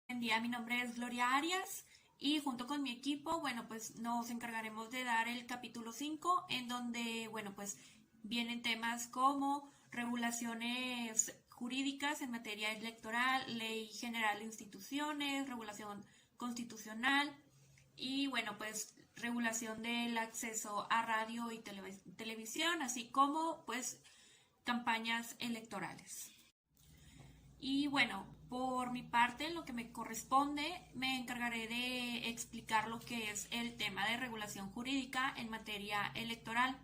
Buen día, mi nombre es Gloria Arias y junto con mi equipo, bueno, pues nos encargaremos de dar el capítulo 5 en donde, bueno, pues vienen temas como regulaciones jurídicas en materia electoral, ley general de instituciones, regulación constitucional y, bueno, pues regulación del acceso a radio y televisión, así como, pues, campañas electorales. Y bueno, por mi parte, lo que me corresponde, me encargaré de explicar lo que es el tema de regulación jurídica en materia electoral,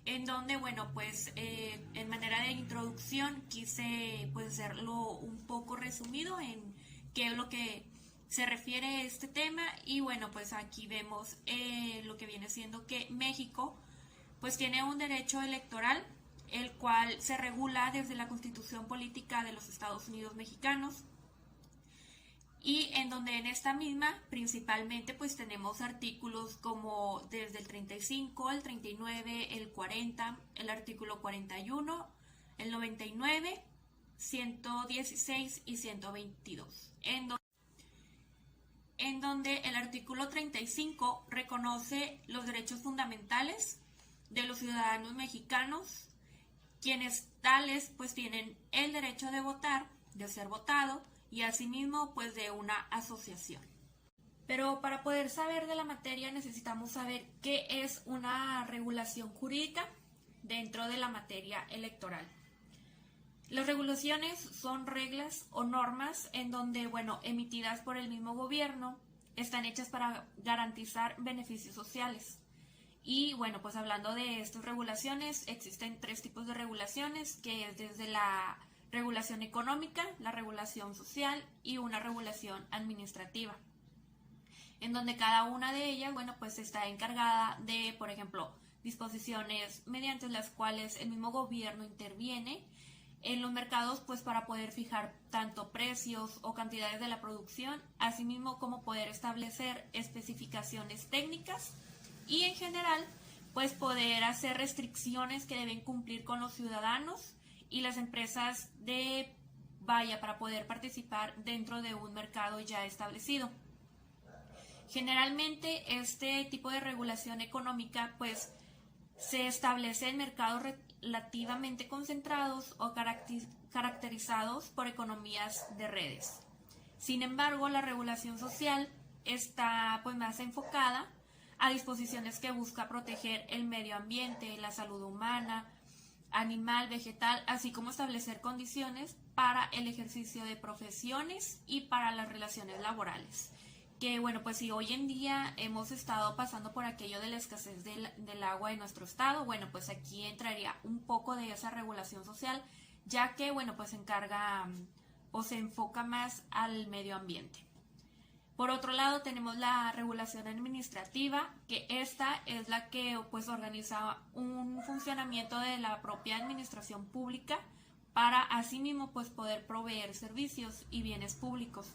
en donde, bueno, pues en manera de introducción quise pues hacerlo un poco resumido en qué es lo que se refiere a este tema y bueno, pues aquí vemos lo que viene siendo que México pues tiene un derecho electoral, el cual se regula desde la Constitución Política de los Estados Unidos Mexicanos y en donde en esta misma principalmente pues tenemos artículos como desde el 35, el 39, el 40, el artículo 41, el 99, 116 y 122, en donde el artículo 35 reconoce los derechos fundamentales de los ciudadanos mexicanos, quienes tales pues tienen el derecho de votar, de ser votado y asimismo pues de una asociación. Pero para poder saber de la materia necesitamos saber qué es una regulación jurídica dentro de la materia electoral. Las regulaciones son reglas o normas en donde, bueno, emitidas por el mismo gobierno, están hechas para garantizar beneficios sociales. Y bueno, pues hablando de estas regulaciones, existen tres tipos de regulaciones, que es desde la regulación económica, la regulación social y una regulación administrativa, en donde cada una de ellas, bueno, pues está encargada de, por ejemplo, disposiciones mediante las cuales el mismo gobierno interviene en los mercados pues para poder fijar tanto precios o cantidades de la producción, asimismo como poder establecer especificaciones técnicas y en general pues poder hacer restricciones que deben cumplir con los ciudadanos y las empresas para poder participar dentro de un mercado ya establecido. Generalmente este tipo de regulación económica pues se establece en mercados relativamente concentrados o caracterizados por economías de redes. Sin embargo, la regulación social está pues más enfocada a disposiciones que busca proteger el medio ambiente, la salud humana, animal, vegetal, así como establecer condiciones para el ejercicio de profesiones y para las relaciones laborales. Que bueno, pues si hoy en día hemos estado pasando por aquello de la escasez del agua en nuestro estado, bueno, pues aquí entraría un poco de esa regulación social, ya que bueno, pues se encarga o se enfoca más al medio ambiente. Por otro lado, tenemos la regulación administrativa, que esta es la que pues organiza un funcionamiento de la propia administración pública para asimismo pues poder proveer servicios y bienes públicos,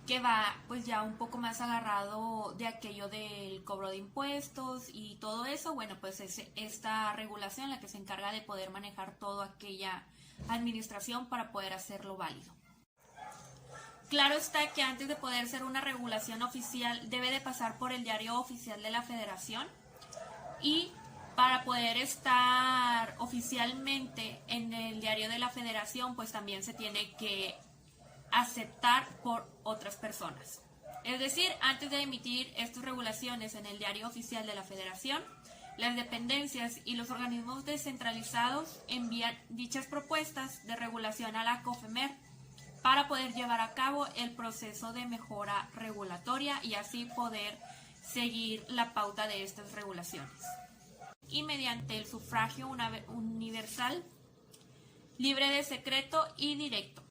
que va pues ya un poco más agarrado de aquello del cobro de impuestos y todo eso. Bueno, pues es esta regulación la que se encarga de poder manejar toda aquella administración para poder hacerlo válido. Claro está que antes de poder ser una regulación oficial debe de pasar por el diario oficial de la Federación y para poder estar oficialmente en el diario de la Federación pues también se tiene que aceptar por otras personas. Es decir, antes de emitir estas regulaciones en el diario oficial de la Federación, las dependencias y los organismos descentralizados envían dichas propuestas de regulación a la COFEMER para poder llevar a cabo el proceso de mejora regulatoria y así poder seguir la pauta de estas regulaciones. Y mediante el sufragio universal, libre de secreto y directo.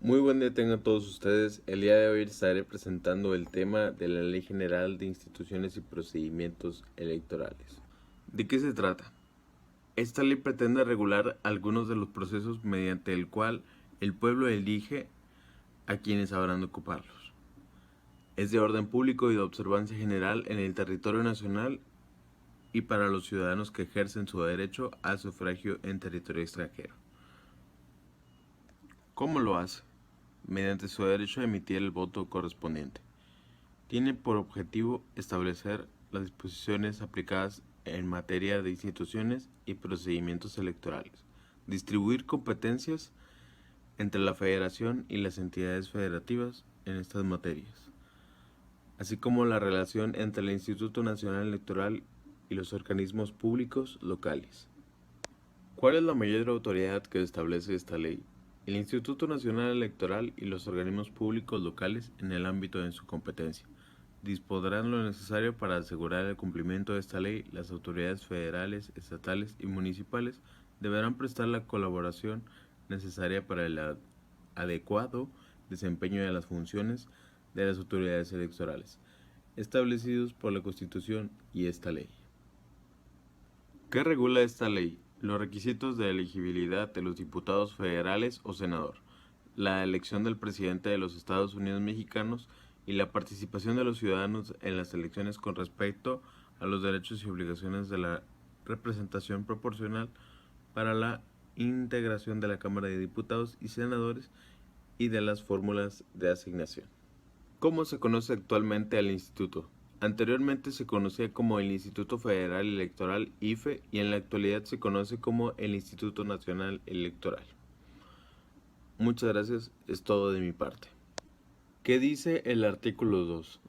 Muy buen día tengan todos ustedes. El día de hoy estaré presentando el tema de la Ley General de Instituciones y Procedimientos Electorales. ¿De qué se trata? Esta ley pretende regular algunos de los procesos mediante el cual el pueblo elige a quienes habrán de ocuparlos. Es de orden público y de observancia general en el territorio nacional y para los ciudadanos que ejercen su derecho al sufragio en territorio extranjero. ¿Cómo lo hace? mediante su derecho a emitir el voto correspondiente. Tiene por objetivo establecer las disposiciones aplicadas en materia de instituciones y procedimientos electorales, distribuir competencias entre la Federación y las entidades federativas en estas materias, así como la relación entre el Instituto Nacional Electoral y los organismos públicos locales. ¿Cuál es la mayor autoridad que establece esta ley? El Instituto Nacional Electoral y los organismos públicos locales en el ámbito de su competencia. Dispondrán lo necesario para asegurar el cumplimiento de esta ley. Las autoridades federales, estatales y municipales deberán prestar la colaboración necesaria para el adecuado desempeño de las funciones de las autoridades electorales, establecidos por la Constitución y esta ley. ¿Qué regula esta ley? Los requisitos de elegibilidad de los diputados federales o senador, la elección del presidente de los Estados Unidos mexicanos y la participación de los ciudadanos en las elecciones con respecto a los derechos y obligaciones de la representación proporcional para la integración de la Cámara de Diputados y Senadores y de las fórmulas de asignación. ¿Cómo se conoce actualmente al instituto? Anteriormente se conocía como el Instituto Federal Electoral IFE y en la actualidad se conoce como el Instituto Nacional Electoral. Muchas gracias, es todo de mi parte. ¿Qué dice el artículo 2?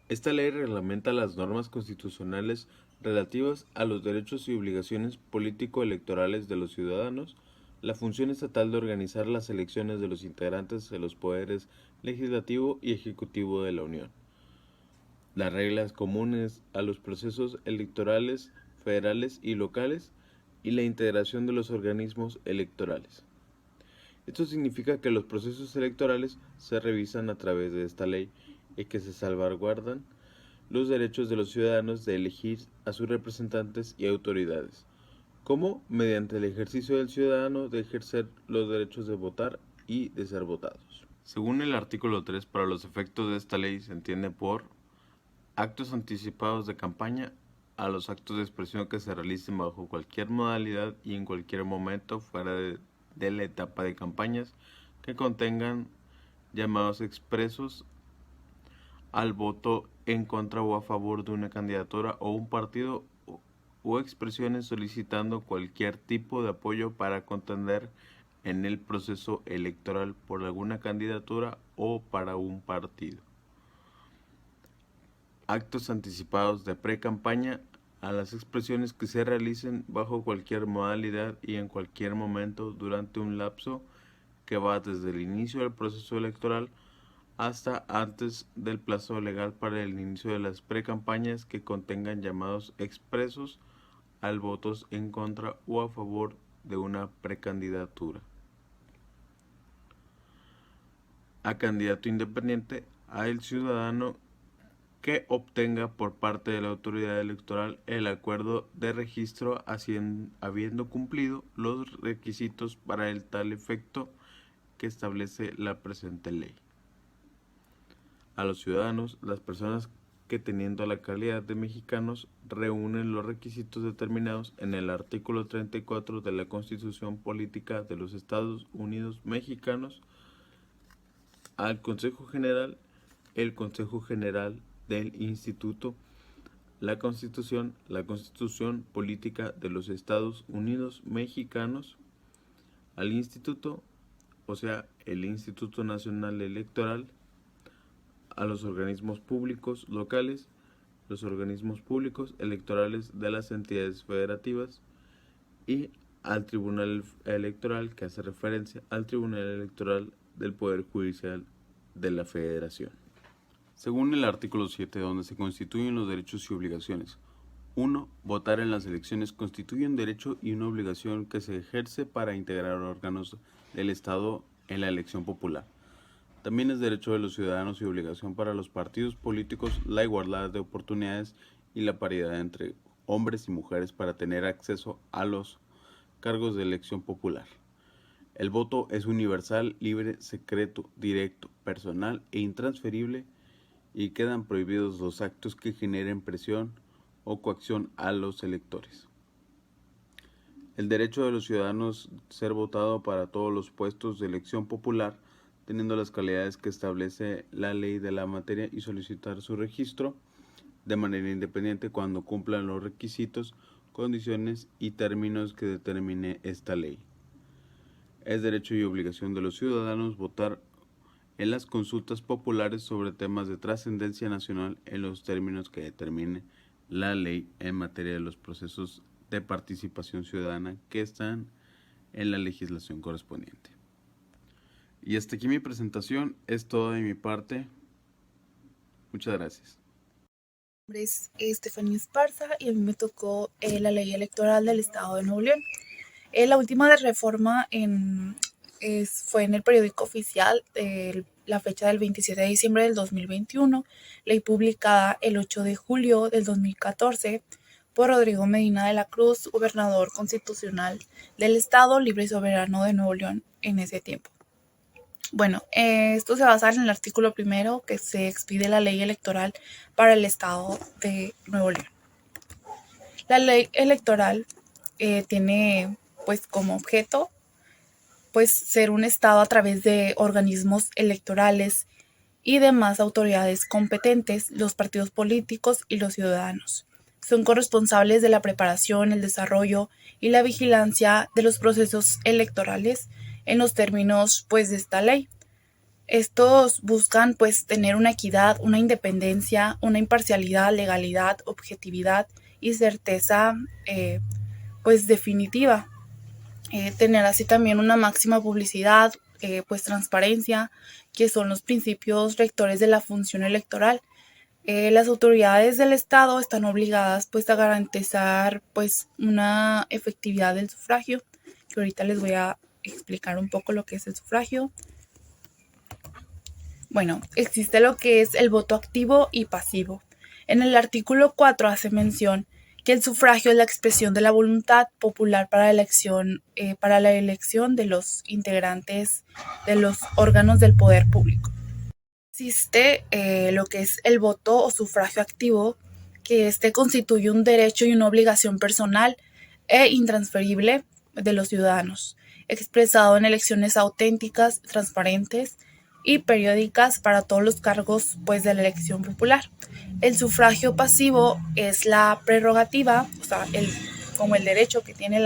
Esta ley reglamenta las normas constitucionales relativas a los derechos y obligaciones político-electorales de los ciudadanos, la función estatal de organizar las elecciones de los integrantes de los poderes legislativo y ejecutivo de la Unión, las reglas comunes a los procesos electorales federales y locales y la integración de los organismos electorales. Esto significa que los procesos electorales se revisan a través de esta ley y que se salvaguardan los derechos de los ciudadanos de elegir a sus representantes y autoridades, como mediante el ejercicio del ciudadano de ejercer los derechos de votar y de ser votados. Según el artículo 3, para los efectos de esta ley se entiende por actos anticipados de campaña a los actos de expresión que se realicen bajo cualquier modalidad y en cualquier momento fuera de la etapa de campañas que contengan llamados expresos al voto en contra o a favor de una candidatura o un partido o expresiones solicitando cualquier tipo de apoyo para contender en el proceso electoral por alguna candidatura o para un partido. Actos anticipados de pre-campaña a las expresiones que se realicen bajo cualquier modalidad y en cualquier momento durante un lapso que va desde el inicio del proceso electoral hasta antes del plazo legal para el inicio de las pre-campañas que contengan llamados expresos al votos en contra o a favor de una precandidatura. A candidato independiente, a el ciudadano que obtenga por parte de la autoridad electoral el acuerdo de registro habiendo cumplido los requisitos para el tal efecto que establece la presente ley. A los ciudadanos, las personas que teniendo la calidad de mexicanos reúnen los requisitos determinados en el artículo 34 de la Constitución Política de los Estados Unidos Mexicanos, al Consejo General, el Consejo General del Instituto, la Constitución Política de los Estados Unidos Mexicanos, al Instituto, o sea, el Instituto Nacional Electoral, a los organismos públicos locales, los organismos públicos electorales de las entidades federativas y al Tribunal Electoral, que hace referencia al Tribunal Electoral del Poder Judicial de la Federación. Según el artículo 7, donde se constituyen los derechos y obligaciones. 1. Votar en las elecciones constituye un derecho y una obligación que se ejerce para integrar órganos del Estado en la elección popular. También es derecho de los ciudadanos y obligación para los partidos políticos la igualdad de oportunidades y la paridad entre hombres y mujeres para tener acceso a los cargos de elección popular. El voto es universal, libre, secreto, directo, personal e intransferible y quedan prohibidos los actos que generen presión o coacción a los electores. El derecho de los ciudadanos ser votado para todos los puestos de elección popular, teniendo las calidades que establece la ley de la materia y solicitar su registro de manera independiente cuando cumplan los requisitos, condiciones y términos que determine esta ley. Es derecho y obligación de los ciudadanos votar en las consultas populares sobre temas de trascendencia nacional en los términos que determine la ley en materia de los procesos de participación ciudadana que están en la legislación correspondiente. Y hasta aquí mi presentación, es todo de mi parte. Muchas gracias. Mi nombre es Estefanía Esparza y a mí me tocó la ley electoral del Estado de Nuevo León. La última de reforma fue en el periódico oficial de la fecha del 27 de diciembre del 2021, ley publicada el 8 de julio del 2014 por Rodrigo Medina de la Cruz, gobernador constitucional del Estado Libre y Soberano de Nuevo León en ese tiempo. Bueno, esto se basa en el artículo primero que se expide la ley electoral para el Estado de Nuevo León. La ley electoral tiene pues como objeto pues ser un Estado a través de organismos electorales y demás autoridades competentes, los partidos políticos y los ciudadanos. Son corresponsables de la preparación, el desarrollo y la vigilancia de los procesos electorales en los términos pues de esta ley. Estos buscan pues tener una equidad, una independencia, una imparcialidad, legalidad, objetividad y certeza pues definitiva. Tener así también una máxima publicidad, pues transparencia, que son los principios rectores de la función electoral. Las autoridades del Estado están obligadas pues a garantizar pues una efectividad del sufragio, que ahorita les voy a explicar un poco lo que es el sufragio. Bueno, existe lo que es el voto activo y pasivo. En el artículo 4 hace mención que el sufragio es la expresión de la voluntad popular para la elección de los integrantes de los órganos del poder público. Existe lo que es el voto o sufragio activo, que constituye un derecho y una obligación personal e intransferible de los ciudadanos, expresado en elecciones auténticas, transparentes y periódicas para todos los cargos pues, de la elección popular. El sufragio pasivo es la prerrogativa, o sea, como el derecho que tiene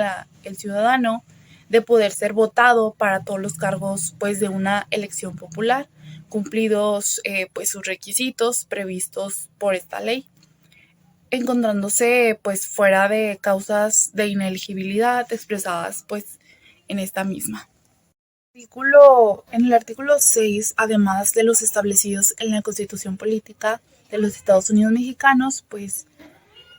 el ciudadano de poder ser votado para todos los cargos pues, de una elección popular, cumplidos pues, sus requisitos previstos por esta ley, encontrándose pues, fuera de causas de inelegibilidad expresadas pues, en esta misma. En el artículo 6, además de los establecidos en la Constitución Política de los Estados Unidos Mexicanos, pues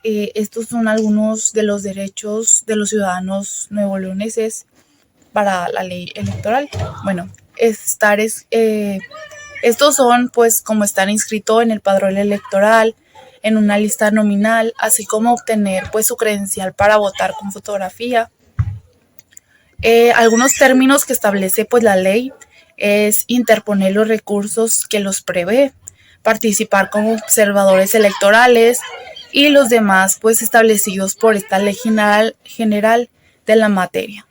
estos son algunos de los derechos de los ciudadanos nuevoleoneses para la ley electoral. Bueno, estos son pues como estar inscrito en el padrón electoral, en una lista nominal, así como obtener pues su credencial para votar con fotografía. Algunos términos que establece pues la ley es interponer los recursos que los prevé, participar como observadores electorales y los demás pues establecidos por esta ley general de la materia.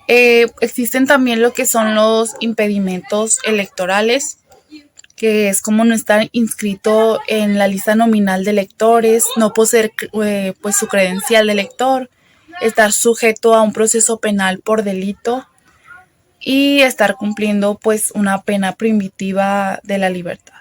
Existen también lo que son los impedimentos electorales, que es como no estar inscrito en la lista nominal de electores, no poseer pues su credencial de elector, estar sujeto a un proceso penal por delito y estar cumpliendo pues una pena primitiva de la libertad.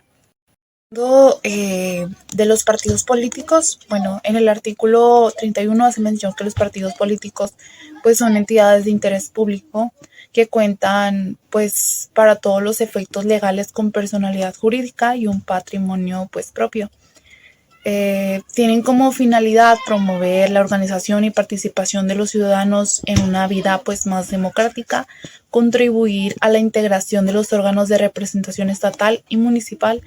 De los partidos políticos, bueno, en el artículo 31 hace mención que los partidos políticos pues son entidades de interés público que cuentan pues para todos los efectos legales con personalidad jurídica y un patrimonio pues propio. Tienen como finalidad promover la organización y participación de los ciudadanos en una vida pues más democrática, contribuir a la integración de los órganos de representación estatal y municipal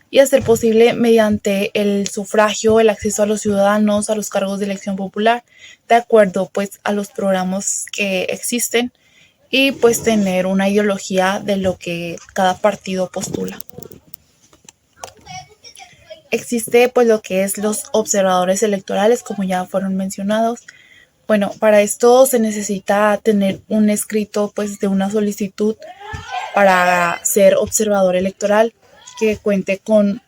y hacer posible mediante el sufragio el acceso a los ciudadanos a los cargos de elección popular de acuerdo pues a los programas que existen y pues tener una ideología de lo que cada partido postula. Existe pues lo que es los observadores electorales, como ya fueron mencionados. Bueno, para esto se necesita tener un escrito pues de una solicitud para ser observador electoral que cuente con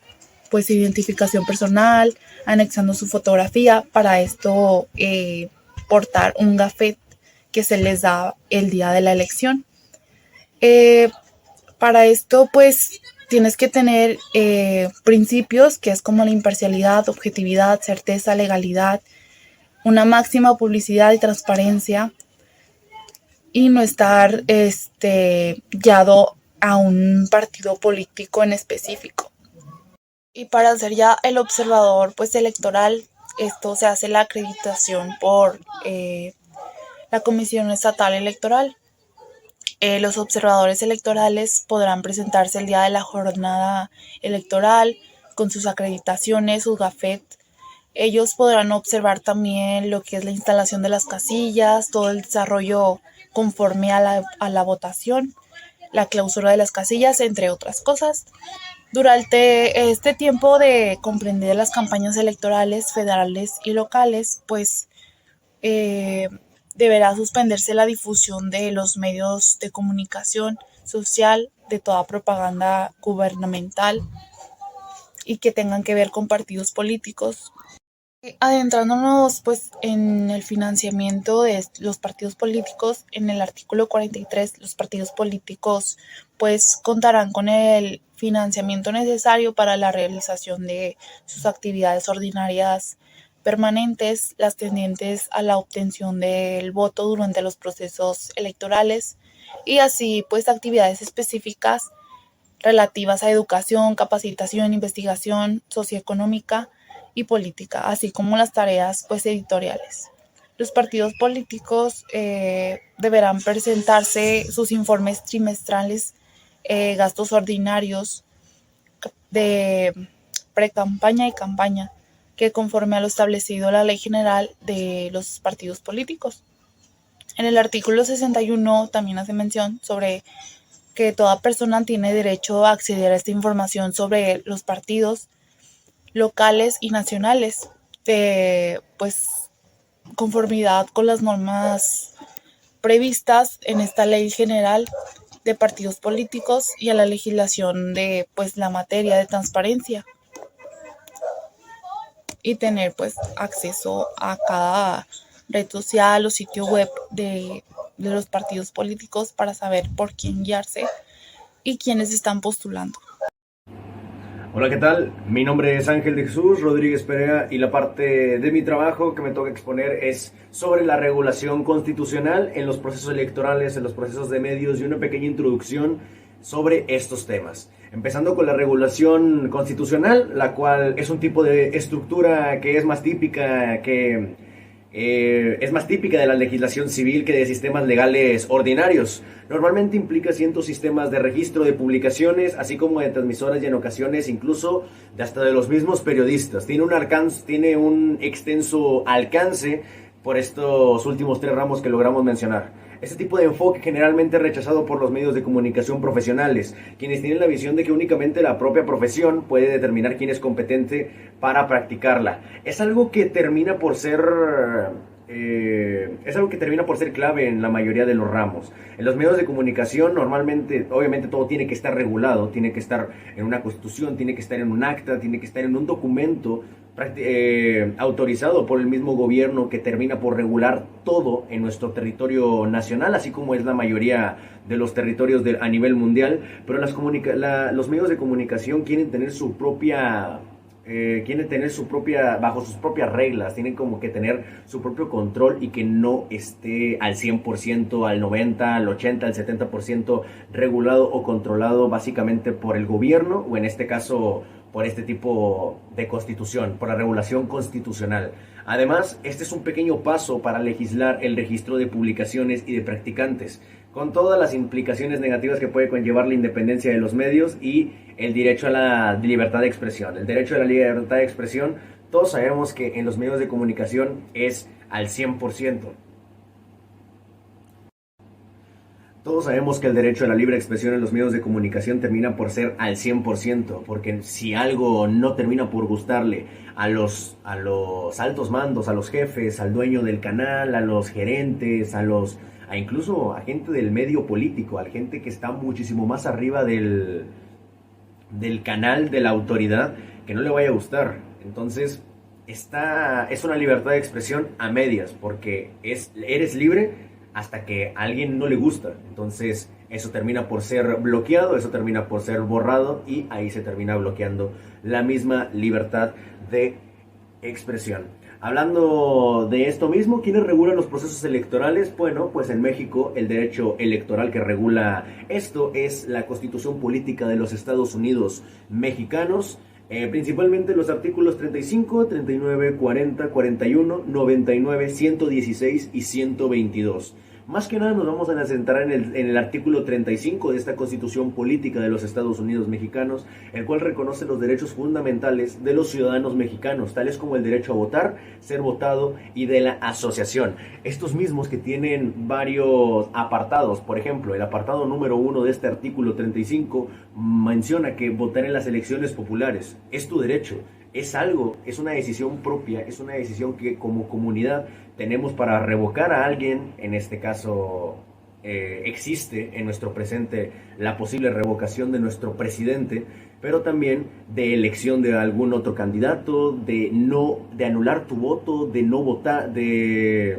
pues identificación personal, anexando su fotografía. Para esto portar un gafet que se les da el día de la elección. Eh, para esto pues tienes que tener principios que es como la imparcialidad, objetividad, certeza, legalidad, una máxima publicidad y transparencia y no estar guiado a un partido político en específico. Y para ser ya el observador pues electoral, esto se hace la acreditación por la Comisión Estatal Electoral. Los observadores electorales podrán presentarse el día de la jornada electoral con sus acreditaciones, sus gafet. Ellos podrán observar también lo que es la instalación de las casillas, todo el desarrollo conforme a la votación, la clausura de las casillas, entre otras cosas. Durante este tiempo de comprender las campañas electorales federales y locales, pues deberá suspenderse la difusión de los medios de comunicación social, de toda propaganda gubernamental y que tengan que ver con partidos políticos. Adentrándonos pues en el financiamiento de los partidos políticos, en el artículo 43, los partidos políticos pues contarán con el financiamiento necesario para la realización de sus actividades ordinarias permanentes, las tendientes a la obtención del voto durante los procesos electorales y así pues actividades específicas relativas a educación, capacitación, investigación socioeconómica y política, así como las tareas pues editoriales. Los partidos políticos deberán presentarse sus informes trimestrales, gastos ordinarios de pre-campaña y campaña, que conforme a lo establecido la Ley General de los Partidos Políticos. En el artículo 61 también hace mención sobre que toda persona tiene derecho a acceder a esta información sobre los partidos locales y nacionales, de pues conformidad con las normas previstas en esta ley general de partidos políticos y a la legislación de pues la materia de transparencia y tener pues acceso a cada red social o sitio web de los partidos políticos para saber por quién guiarse y quiénes están postulando. Hola, ¿qué tal? Mi nombre es Ángel de Jesús Rodríguez Perea y la parte de mi trabajo que me toca exponer es sobre la regulación constitucional en los procesos electorales, en los procesos de medios y una pequeña introducción sobre estos temas. Empezando con la regulación constitucional, la cual es un tipo de estructura que es más típica de la legislación civil que de sistemas legales ordinarios. Normalmente implica ciertos sistemas de registro de publicaciones, así como de transmisoras y en ocasiones incluso hasta de los mismos periodistas. Tiene un extenso alcance por estos últimos 3 ramos que logramos mencionar. Este tipo de enfoque generalmente es rechazado por los medios de comunicación profesionales, quienes tienen la visión de que únicamente la propia profesión puede determinar quién es competente para practicarla. Es algo que termina por ser clave en la mayoría de los ramos. En los medios de comunicación normalmente, obviamente todo tiene que estar regulado, tiene que estar en una constitución, tiene que estar en un acta, tiene que estar en un documento autorizado por el mismo gobierno que termina por regular todo en nuestro territorio nacional, así como es la mayoría de los territorios a nivel mundial, pero los medios de comunicación quieren tener bajo sus propias reglas, tienen como que tener su propio control y que no esté al 100%, al 90%, al 80%, al 70% regulado o controlado básicamente por el gobierno o en este caso por este tipo de constitución, por la regulación constitucional. Además, este es un pequeño paso para legislar el registro de publicaciones y de practicantes, con todas las implicaciones negativas que puede conllevar la independencia de los medios y el derecho a la libertad de expresión. El derecho a la libertad de expresión, todos sabemos que en los medios de comunicación es al 100%. Todos sabemos que el derecho a la libre expresión en los medios de comunicación termina por ser al 100%, porque si algo no termina por gustarle a los altos mandos, a los jefes, al dueño del canal, a los gerentes, a incluso a gente del medio político, a la gente que está muchísimo más arriba del canal, de la autoridad, que no le vaya a gustar. Entonces, es una libertad de expresión a medias, porque eres libre hasta que a alguien no le gusta. Entonces eso termina por ser bloqueado, eso termina por ser borrado y ahí se termina bloqueando la misma libertad de expresión. Hablando de esto mismo, ¿quiénes regulan los procesos electorales? Bueno, pues en México el derecho electoral que regula esto es la Constitución Política de los Estados Unidos Mexicanos. Principalmente los artículos 35, 39, 40, 41, 99, 116 y 122. Más que nada nos vamos a centrar en el artículo 35 de esta Constitución Política de los Estados Unidos Mexicanos, el cual reconoce los derechos fundamentales de los ciudadanos mexicanos, tales como el derecho a votar, ser votado y de la asociación. Estos mismos que tienen varios apartados. Por ejemplo, el apartado número 1 de este artículo 35 menciona que votar en las elecciones populares es tu derecho. Es una decisión propia, es una decisión que como comunidad tenemos para revocar a alguien. En este caso existe en nuestro presente la posible revocación de nuestro presidente, pero también de elección de algún otro candidato, de anular tu voto, de no votar, de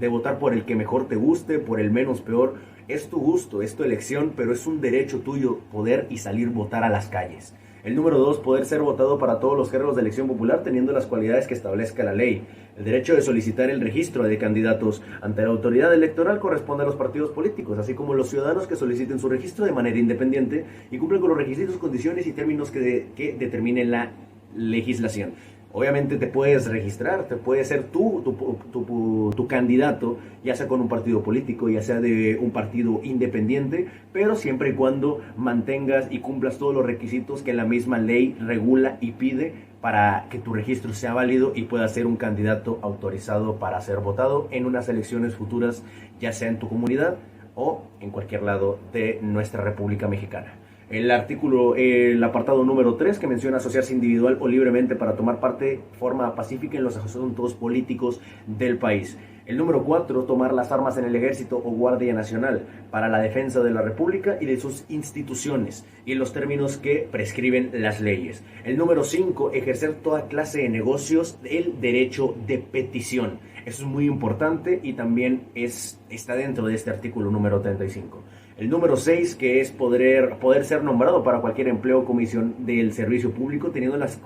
votar por el que mejor te guste, por el menos peor. Es tu gusto, es tu elección, pero es un derecho tuyo poder y salir a votar a las calles. El número 2, poder ser votado para todos los cargos de elección popular teniendo las cualidades que establezca la ley. El derecho de solicitar el registro de candidatos ante la autoridad electoral corresponde a los partidos políticos, así como los ciudadanos que soliciten su registro de manera independiente y cumplen con los requisitos, condiciones y términos que determine la legislación. Obviamente te puedes registrar, te puede ser tu candidato, ya sea con un partido político, ya sea de un partido independiente, pero siempre y cuando mantengas y cumplas todos los requisitos que la misma ley regula y pide para que tu registro sea válido y puedas ser un candidato autorizado para ser votado en unas elecciones futuras, ya sea en tu comunidad o en cualquier lado de nuestra República Mexicana. El apartado número 3, que menciona asociarse individual o libremente para tomar parte de forma pacífica en los asuntos políticos del país. El número 4, tomar las armas en el Ejército o Guardia Nacional para la defensa de la República y de sus instituciones y en los términos que prescriben las leyes. El número 5, ejercer toda clase de negocios, el derecho de petición. Eso es muy importante y también está dentro de este artículo número 35. El número 6, que es poder ser nombrado para cualquier empleo o comisión del servicio público teniendo las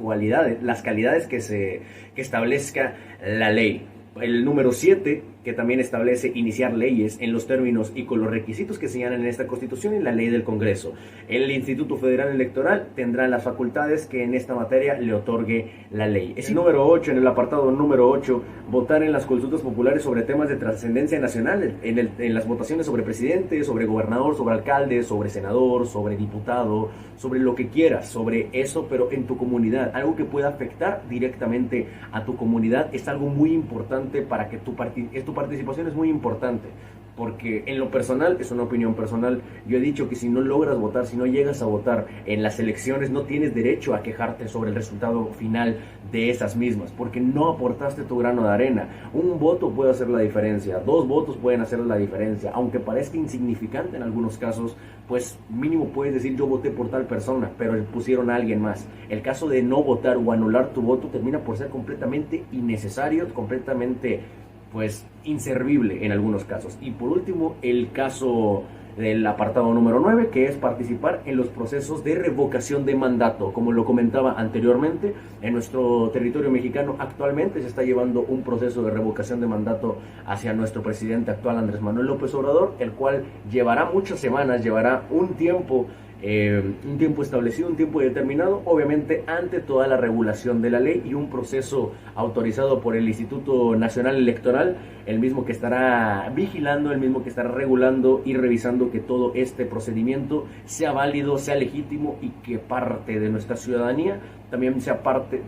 calidades que establezca la ley. El número 7, que también establece iniciar leyes en los términos y con los requisitos que señalan en esta Constitución y la ley del Congreso. El Instituto Federal Electoral tendrá las facultades que en esta materia le otorgue la ley. El número 8, en el apartado número 8, votar en las consultas populares sobre temas de trascendencia nacional, en las votaciones sobre presidente, sobre gobernador, sobre alcalde, sobre senador, sobre diputado, sobre lo que quieras, sobre eso, pero en tu comunidad, algo que pueda afectar directamente a tu comunidad, es algo muy importante para que tu participación es muy importante, porque en lo personal, es una opinión personal, yo he dicho que si no logras votar, si no llegas a votar en las elecciones, no tienes derecho a quejarte sobre el resultado final de esas mismas, porque no aportaste tu grano de arena. Un voto puede hacer la diferencia, 2 votos pueden hacer la diferencia, aunque parezca insignificante en algunos casos, pues mínimo puedes decir yo voté por tal persona, pero pusieron a alguien más. El caso de no votar o anular tu voto termina por ser completamente innecesario, completamente pues inservible en algunos casos. Y por último, el caso del apartado número 9, que es participar en los procesos de revocación de mandato. Como lo comentaba anteriormente, en nuestro territorio mexicano actualmente se está llevando un proceso de revocación de mandato hacia nuestro presidente actual, Andrés Manuel López Obrador, el cual llevará muchas semanas, llevará un tiempo establecido, un tiempo determinado, obviamente ante toda la regulación de la ley y un proceso autorizado por el Instituto Nacional Electoral, el mismo que estará vigilando, el mismo que estará regulando y revisando que todo este procedimiento sea válido, sea legítimo y que parte de nuestra ciudadanía también sea parte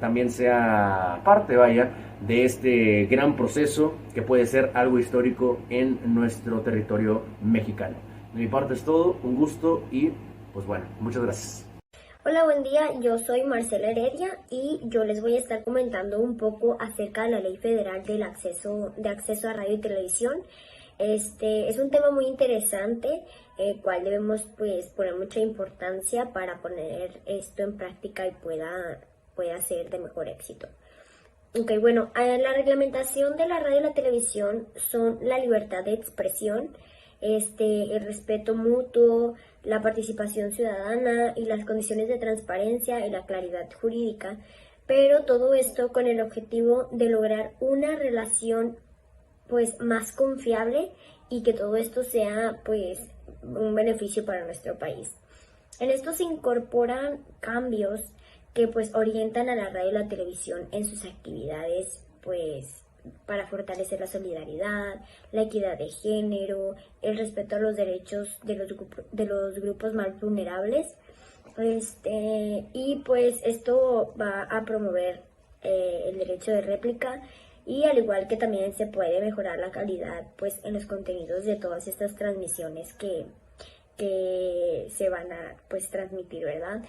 de este gran proceso que puede ser algo histórico en nuestro territorio mexicano. De mi parte es todo, un gusto y pues bueno, muchas gracias. Hola, buen día, yo soy Marcela Heredia y yo les voy a estar comentando un poco acerca de la Ley Federal del acceso a radio y televisión. Este es un tema muy interesante, el cual debemos pues poner mucha importancia para poner esto en práctica y pueda ser de mejor éxito. Ok, bueno, la reglamentación de la radio y la televisión son la libertad de expresión, el respeto mutuo, la participación ciudadana y las condiciones de transparencia y la claridad jurídica, pero todo esto con el objetivo de lograr una relación pues más confiable y que todo esto sea pues un beneficio para nuestro país. En esto se incorporan cambios que pues orientan a la radio y la televisión en sus actividades pues para fortalecer la solidaridad, la equidad de género, el respeto a los derechos de los grupos más vulnerables, y pues esto va a promover el derecho de réplica y al igual que también se puede mejorar la calidad pues en los contenidos de todas estas transmisiones que se van a pues transmitir, ¿verdad?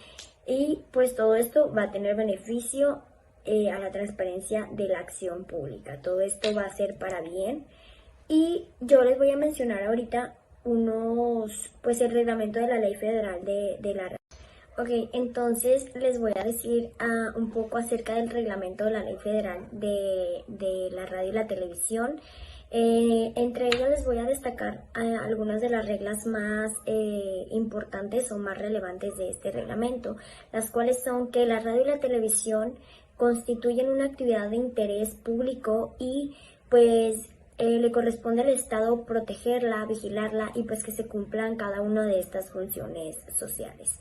Y pues todo esto va a tener beneficio a la transparencia de la acción pública. Todo esto va a ser para bien. Y yo les voy a mencionar ahorita pues el reglamento de la Ley Federal de la Radio. Ok, entonces les voy a decir un poco acerca del reglamento de la Ley Federal de la Radio y la Televisión. Entre ellas les voy a destacar algunas de las reglas más importantes o más relevantes de este reglamento, las cuales son que la radio y la televisión constituyen una actividad de interés público y pues le corresponde al Estado protegerla, vigilarla y pues que se cumplan cada una de estas funciones sociales.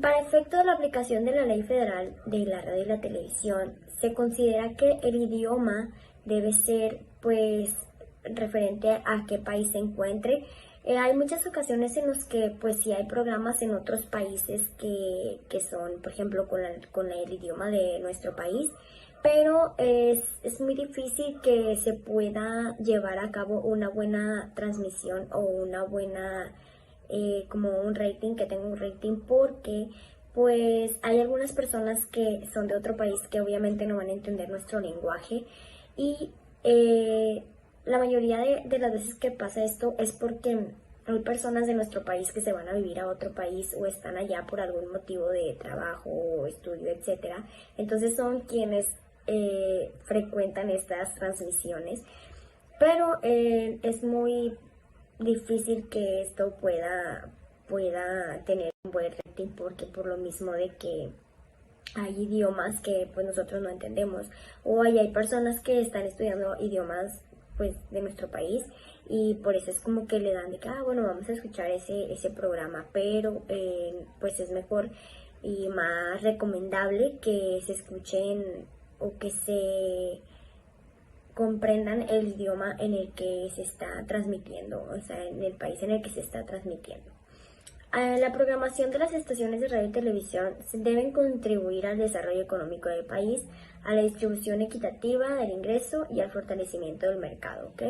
Para efecto de la aplicación de la Ley Federal de la Radio y la Televisión, se considera que el idioma debe ser pues referente a qué país se encuentre. Hay muchas ocasiones en las que pues sí hay programas en otros países que son, por ejemplo, con el idioma de nuestro país, pero es muy difícil que se pueda llevar a cabo una buena transmisión o una buena, como un rating, que tenga un rating, porque pues hay algunas personas que son de otro país que obviamente no van a entender nuestro lenguaje y la mayoría de las veces que pasa esto es porque hay personas de nuestro país que se van a vivir a otro país o están allá por algún motivo de trabajo o estudio, etcétera. Entonces son quienes frecuentan estas transmisiones, pero es muy difícil que esto pueda tener un buen rating porque por lo mismo de que hay idiomas que pues nosotros no entendemos o hay personas que están estudiando idiomas pues de nuestro país y por eso es como que le dan de que bueno, vamos a escuchar ese programa, pero pues es mejor y más recomendable que se escuchen o que se comprendan el idioma en el que se está transmitiendo, o sea, en el país en el que se está transmitiendo. La programación de las estaciones de radio y televisión deben contribuir al desarrollo económico del país, a la distribución equitativa del ingreso y al fortalecimiento del mercado, ¿ok?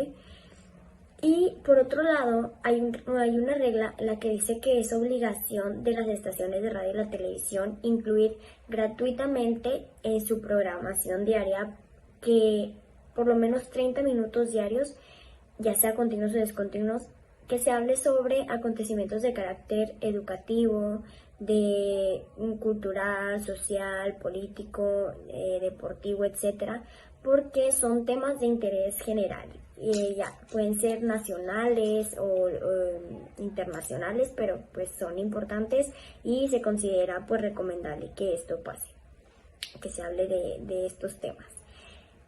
Y por otro lado, hay una regla en la que dice que es obligación de las estaciones de radio y la televisión incluir gratuitamente en su programación diaria que por lo menos 30 minutos diarios, ya sea continuos o descontinuos, que se hable sobre acontecimientos de carácter educativo, de cultural, social, político, deportivo, etcétera, porque son temas de interés general. Ya pueden ser nacionales o internacionales, pero pues son importantes y se considera pues recomendable que esto pase, que se hable de estos temas.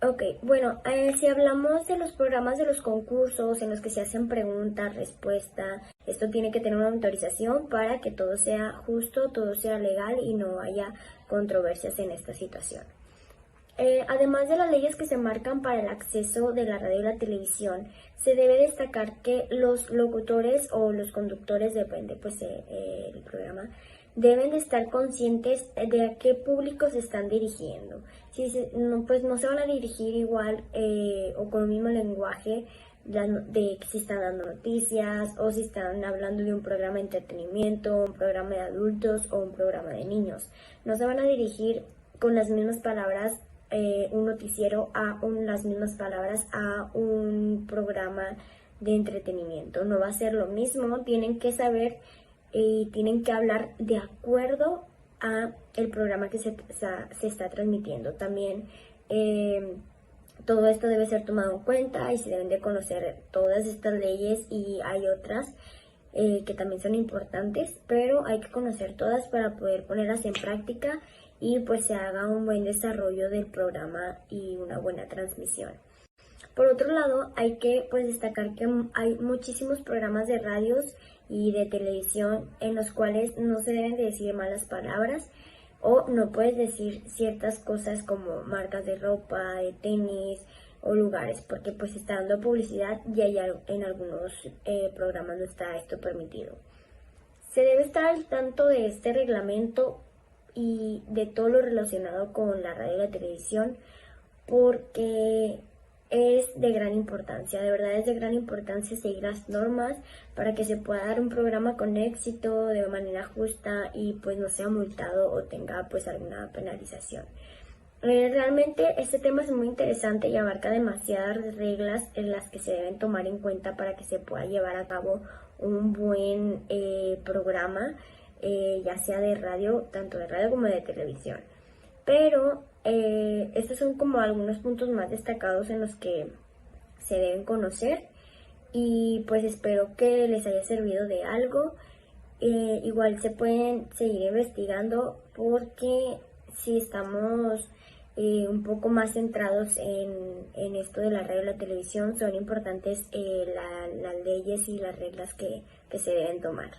Ok, bueno, si hablamos de los programas de los concursos en los que se hacen preguntas, respuesta, esto tiene que tener una autorización para que todo sea justo, todo sea legal y no haya controversias en esta situación. Además de las leyes que se marcan para el acceso de la radio y la televisión, se debe destacar que los locutores o los conductores, depende pues el programa, deben de estar conscientes de a qué público se están dirigiendo. Si no, pues no se van a dirigir igual o con el mismo lenguaje de si están dando noticias o si están hablando de un programa de entretenimiento, un programa de adultos o un programa de niños. No se van a dirigir con las mismas palabras un noticiero las mismas palabras a un programa de entretenimiento. No va a ser lo mismo, tienen que saber y tienen que hablar de acuerdo a el programa que se está transmitiendo. También todo esto debe ser tomado en cuenta y se deben de conocer todas estas leyes, y hay otras que también son importantes, pero hay que conocer todas para poder ponerlas en práctica y pues se haga un buen desarrollo del programa y una buena transmisión. Por otro lado, hay que pues destacar que hay muchísimos programas de radios y de televisión en los cuales no se deben de decir malas palabras, o no puedes decir ciertas cosas como marcas de ropa, de tenis o lugares, porque pues está dando publicidad y en algunos programas no está esto permitido. Se debe estar al tanto de este reglamento y de todo lo relacionado con la radio y la televisión, porque es de gran importancia, de verdad es de gran importancia seguir las normas para que se pueda dar un programa con éxito, de manera justa, y pues no sea multado o tenga pues alguna penalización. Realmente este tema es muy interesante y abarca demasiadas reglas en las que se deben tomar en cuenta para que se pueda llevar a cabo un buen programa, ya sea de radio, tanto de radio como de televisión. Pero estos son como algunos puntos más destacados en los que se deben conocer, y pues espero que les haya servido de algo. Igual se pueden seguir investigando, porque si estamos un poco más centrados en esto de la radio y la televisión, son importantes las leyes y las reglas que se deben tomar.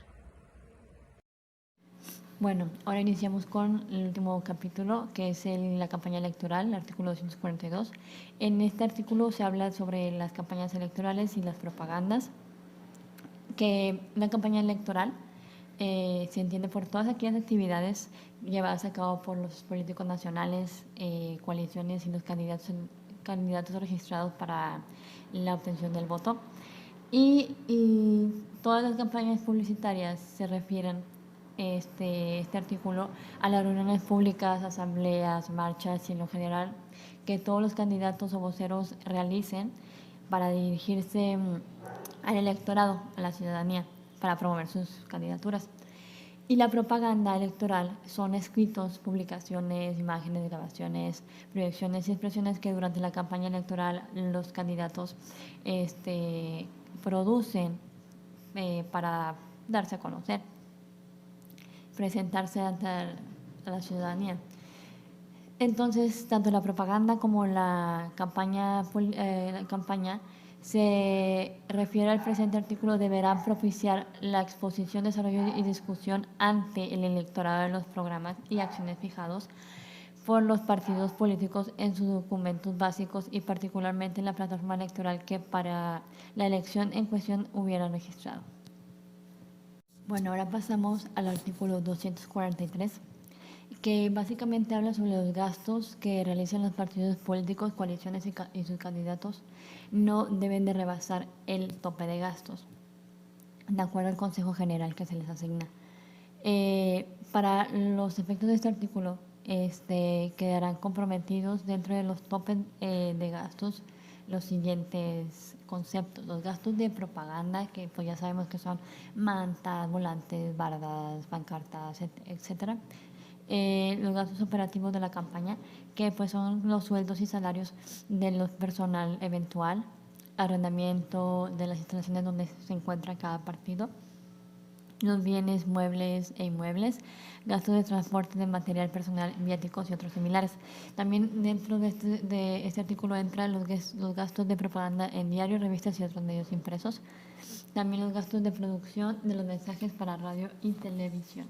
Bueno, ahora iniciamos con el último capítulo, que es la campaña electoral, el artículo 242. En este artículo se habla sobre las campañas electorales y las propagandas, que la campaña electoral se entiende por todas aquellas actividades llevadas a cabo por los políticos nacionales, coaliciones y los candidatos registrados para la obtención del voto. Y todas las campañas publicitarias se refieren este artículo a las reuniones públicas, asambleas, marchas y en lo general que todos los candidatos o voceros realicen para dirigirse al electorado, a la ciudadanía, para promover sus candidaturas. Y la propaganda electoral son escritos, publicaciones, imágenes, grabaciones, proyecciones y expresiones que durante la campaña electoral los candidatos producen para darse a conocer, presentarse ante la ciudadanía. Entonces, tanto la propaganda como la campaña se refiere al presente artículo, deberán propiciar la exposición, desarrollo y discusión ante el electorado de los programas y acciones fijados por los partidos políticos en sus documentos básicos y particularmente en la plataforma electoral que para la elección en cuestión hubieran registrado. Bueno, ahora pasamos al artículo 243, que básicamente habla sobre los gastos que realizan los partidos políticos, coaliciones y sus candidatos. No deben de rebasar el tope de gastos, de acuerdo al Consejo General que se les asigna. Para los efectos de este artículo, quedarán comprometidos dentro de los topes de gastos los siguientes conceptos: los gastos de propaganda, que pues ya sabemos que son mantas, volantes, bardas, pancartas, etcétera. Los gastos operativos de la campaña, que pues son los sueldos y salarios de los personal eventual, arrendamiento de las instalaciones donde se encuentra cada partido, los bienes muebles e inmuebles, gastos de transporte de material personal, viáticos y otros similares. También dentro de este artículo entran los gastos de propaganda en diarios, revistas y otros medios impresos. También los gastos de producción de los mensajes para radio y televisión.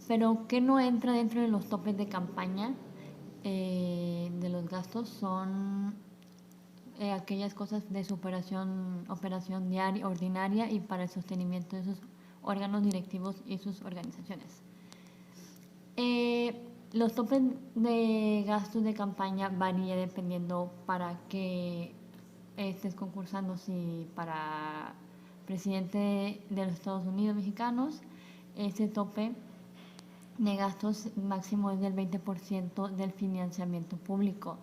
Pero que no entra dentro de los topes de campaña de los gastos son aquellas cosas de su operación diaria, ordinaria y para el sostenimiento de sus órganos directivos y sus organizaciones. Los topes de gastos de campaña varían dependiendo para qué estés concursando, si para presidente de los Estados Unidos mexicanos, ese tope de gastos máximo es del 20% del financiamiento público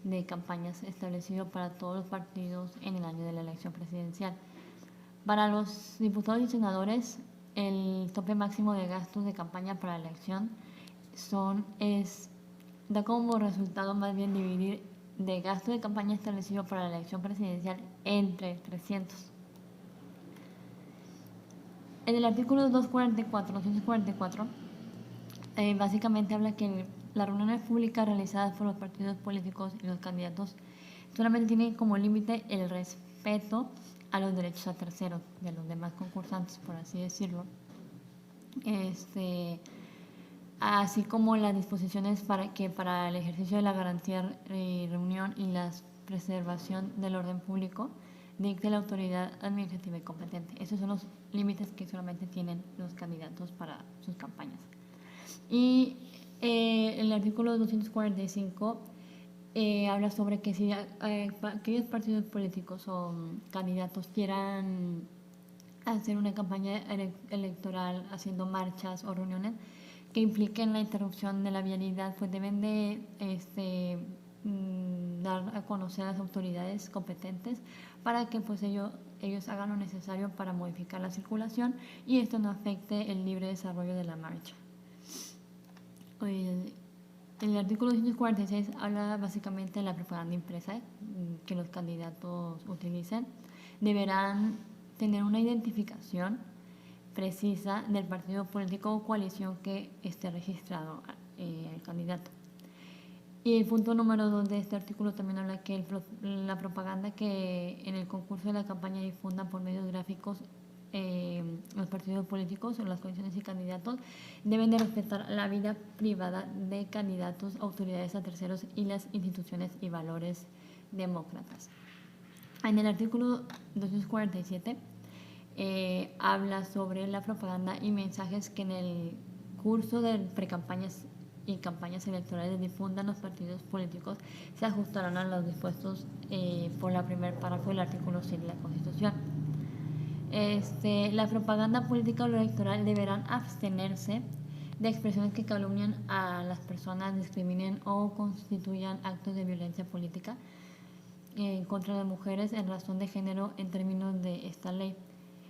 de campañas establecido para todos los partidos en el año de la elección presidencial. Para los diputados y senadores, el tope máximo de gastos de campaña para la elección da como resultado más bien dividir de gasto de campaña establecido para la elección presidencial entre 300. En el artículo 244, básicamente habla que las reuniones públicas realizadas por los partidos políticos y los candidatos solamente tienen como límite el respeto a los derechos a terceros de los demás concursantes, por así decirlo. Así como las disposiciones para el ejercicio de la garantía de reunión y la preservación del orden público dicte la autoridad administrativa y competente. Esos son los límites que solamente tienen los candidatos para sus campañas. Y el artículo 245 habla sobre que si aquellos partidos políticos o candidatos quieran hacer una campaña electoral haciendo marchas o reuniones que impliquen la interrupción de la vialidad, pues deben de dar a conocer a las autoridades competentes para que pues ellos hagan lo necesario para modificar la circulación y esto no afecte el libre desarrollo de la marcha. El artículo 246 habla básicamente de la propaganda impresa que los candidatos utilicen. Deberán tener una identificación precisa del partido político o coalición que esté registrado el candidato. Y el punto número 2 de este artículo también habla que la propaganda que en el concurso de la campaña difundan por medios gráficos los partidos políticos o las coaliciones y candidatos deben de respetar la vida privada de candidatos, autoridades a terceros y las instituciones y valores demócratas. En el artículo 247 habla sobre la propaganda y mensajes que en el curso de precampañas y campañas electorales difundan los partidos políticos se ajustarán a los dispuestos por la primer párrafo del artículo 6 de la Constitución. La propaganda política o electoral deberán abstenerse de expresiones que calumnien a las personas, discriminen o constituyan actos de violencia política en contra de mujeres en razón de género en términos de esta ley.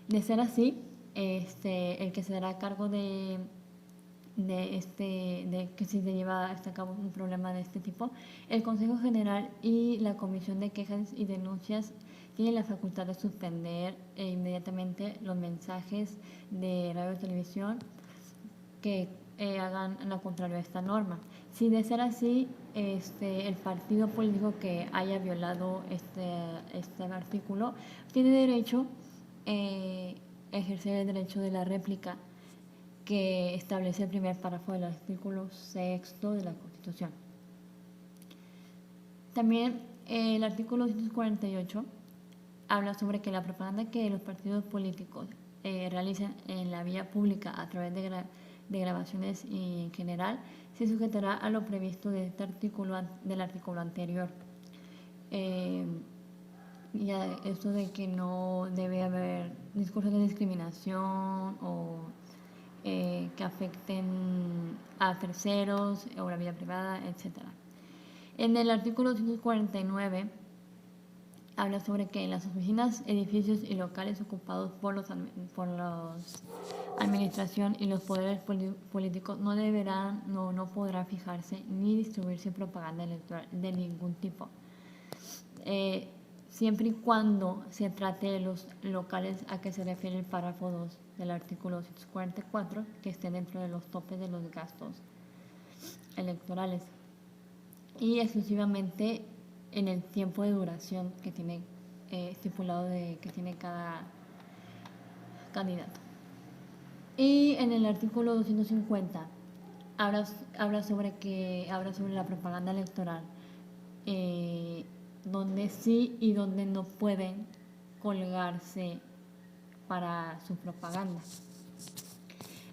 De ser así, el que se dará a cargo de que si se lleva a cabo un problema de este tipo, el Consejo General y la Comisión de Quejas y Denuncias tienen la facultad de suspender inmediatamente los mensajes de radio y televisión que hagan lo contrario a esta norma. Si de ser así, el partido político que haya violado este artículo tiene derecho a ejercer el derecho de la réplica que establece el primer párrafo del artículo 6 de la Constitución. También el artículo 248 habla sobre que la propaganda que los partidos políticos realicen en la vía pública a través de grabaciones y en general se sujetará a lo previsto de este artículo, del artículo anterior. Ya esto de que no debe haber discursos de discriminación o que afecten a terceros o la vida privada, etc. En el artículo 249 habla sobre que en las oficinas, edificios y locales ocupados por la administración y los poderes políticos no podrá fijarse ni distribuirse propaganda electoral de ningún tipo. Siempre y cuando se trate de los locales a que se refiere el párrafo 2 del artículo 244, que estén dentro de los topes de los gastos electorales y exclusivamente en el tiempo de duración que tiene estipulado que tiene cada candidato. Y en el artículo 250 habla sobre la propaganda electoral, donde sí y donde no pueden colgarse para su propaganda.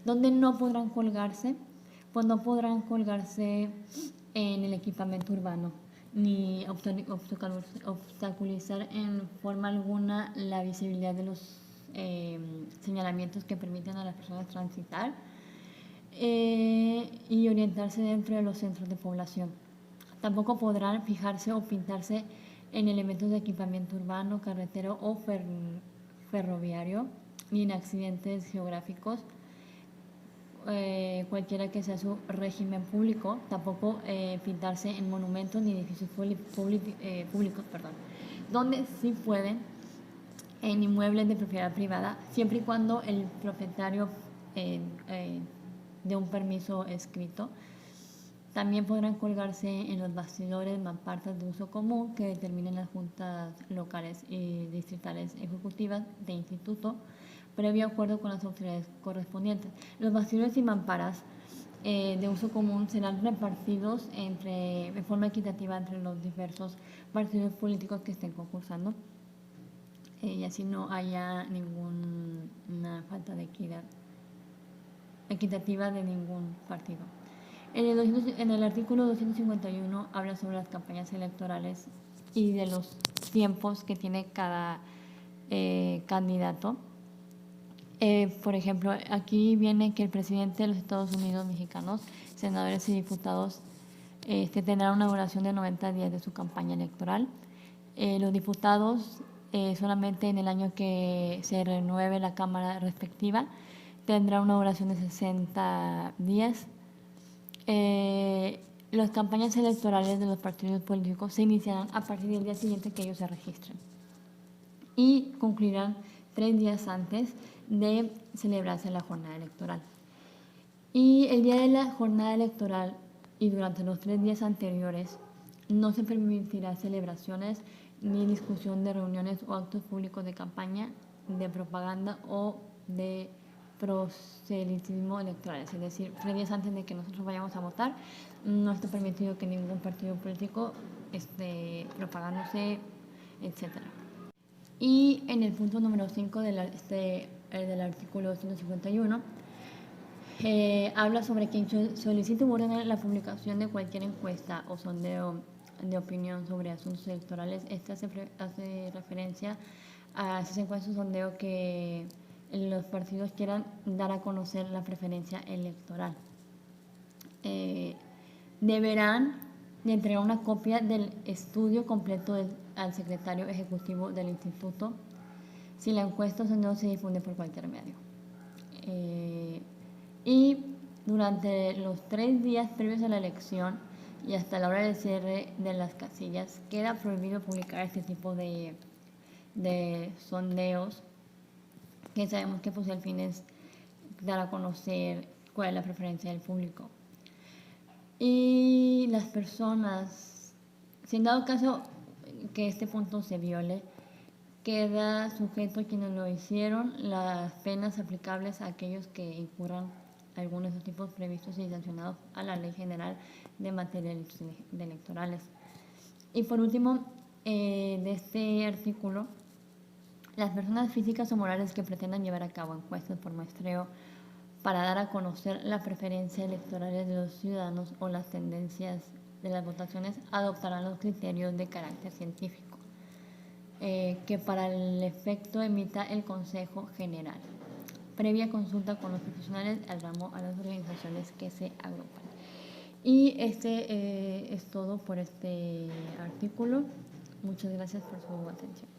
Donde no podrán colgarse, pues no podrán colgarse en el equipamiento urbano ni obstaculizar en forma alguna la visibilidad de los señalamientos que permiten a las personas transitar y orientarse dentro de los centros de población. Tampoco podrán fijarse o pintarse en elementos de equipamiento urbano, carretero o ferroviario, ni en accidentes geográficos, cualquiera que sea su régimen público. Tampoco pintarse en monumentos ni edificios públicos, donde sí pueden en inmuebles de propiedad privada, siempre y cuando el propietario dé un permiso escrito. También podrán colgarse en los bastidores mamparas de uso común que determinen las juntas locales y distritales ejecutivas de instituto, previo acuerdo con las autoridades correspondientes. Los bastidores y mamparas de uso común serán repartidos de forma equitativa entre los diversos partidos políticos que estén concursando, y así no haya ninguna falta de equidad equitativa de ningún partido. En el artículo 251 habla sobre las campañas electorales y de los tiempos que tiene cada candidato. Por ejemplo, aquí viene que el presidente de los Estados Unidos mexicanos, senadores y diputados tendrán una duración de 90 días de su campaña electoral. Los diputados, solamente en el año que se renueve la Cámara respectiva, tendrá una duración de 60 días. Las campañas electorales de los partidos políticos se iniciarán a partir del día siguiente que ellos se registren y concluirán 3 días antes de celebrarse la jornada electoral. Y el día de la jornada electoral y durante los 3 días anteriores no se permitirá celebraciones ni discusión de reuniones o actos públicos de campaña, de propaganda o de proselitismo electorales. Es decir, 3 días antes de que nosotros vayamos a votar, no está permitido que ningún partido político esté propagándose, etc. Y en el punto número 5 del artículo 251, habla sobre quien solicite o ordene la publicación de cualquier encuesta o sondeo de opinión sobre asuntos electorales. Este hace referencia a esas encuestas o sondeo que los partidos quieran dar a conocer la preferencia electoral. Deberán de entregar una copia del estudio completo al secretario ejecutivo del instituto si la encuesta o sondeo se difunde por cualquier medio. Y durante los 3 días previos a la elección y hasta la hora del cierre de las casillas, queda prohibido publicar este tipo de sondeos, que sabemos que pues el fin es dar a conocer cuál es la preferencia del público. Y las personas, si en dado caso que este punto se viole, queda sujeto a quienes lo hicieron las penas aplicables a aquellos que incurran algunos de esos tipos previstos y sancionados a la Ley General de Materia de Electorales. Y por último, de este artículo, las personas físicas o morales que pretendan llevar a cabo encuestas por muestreo para dar a conocer la preferencia electoral de los ciudadanos o las tendencias de las votaciones adoptarán los criterios de carácter científico que para el efecto emita el Consejo General, previa consulta con los profesionales al ramo, a las organizaciones que se agrupan. Y este es todo por este artículo. Muchas gracias por su atención.